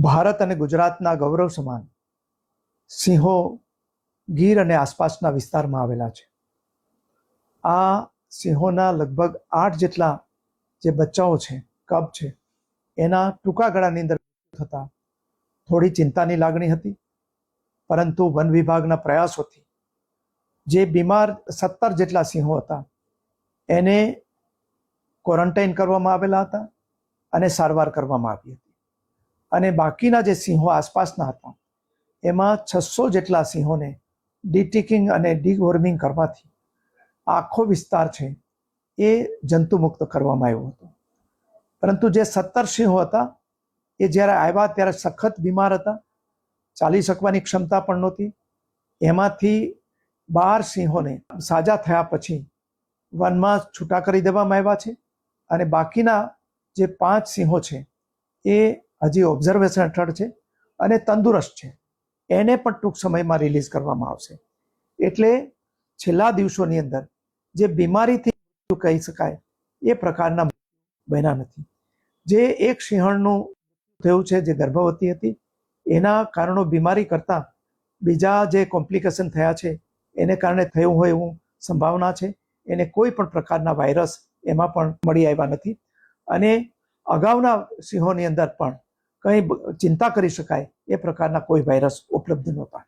ભારત અને ગુજરાતના ગૌરવ સમાન સિંહો ગીર અને આસપાસના વિસ્તારમાં આવેલા છે. આ સિંહોના લગભગ 8 જેટલા જે બચ્ચાઓ છે, કબ છે, એના ટૂંકા ગાળાની અંદર થતા થોડી ચિંતાની લાગણી હતી. પરંતુ વન વિભાગના પ્રયાસોથી જે બીમાર 17 જેટલા સિંહો હતા એને ક્વોરન્ટાઇન કરવામાં આવેલા હતા અને સારવાર કરવામાં આવી હતી. અને બાકીના જે સિંહો આસપાસના હતા એમાં 600 જેટલા સિંહોને ડિટિકિંગ અને ડીવોર્મિંગ કરવાથી આખો વિસ્તાર છે એ જંતુમુક્ત કરવામાં આવ્યો હતો. પરંતુ જે 17 સિંહો હતા એ જ્યારે આવ્યા ત્યારે સખત બીમાર હતા, ચાલી શકવાની ક્ષમતા પણ નહોતી. એમાંથી 12 સિંહોને સાજા થયા પછી વનમાં છૂટા કરી દેવામાં આવ્યા છે અને બાકીના જે 5 સિંહો છે એ હજી ઓબ્ઝર્વેશન હેઠળ છે અને તંદુરસ્ત છે. એને પણ ટૂંક સમયમાં રિલીઝ કરવામાં આવશે. એટલે છેલ્લા દિવસોની અંદર જે બીમારીથી કહી શકાય એ પ્રકારના બન્યા નથી. જે એક સિંહણનું થયું છે જે ગર્ભવતી હતી, એના કારણો બીમારી કરતાં બીજા જે કોમ્પ્લિકેશન થયા છે એને કારણે થયું હોય એવું સંભાવના છે. એને કોઈ પણ પ્રકારના વાયરસ એમાં પણ મળી આવ્યા નથી અને અગાઉના સિંહોની અંદર પણ કંઈ ચિંતા કરી શકાય એ પ્રકારના કોઈ વાયરસ ઉપલબ્ધ નહોતા.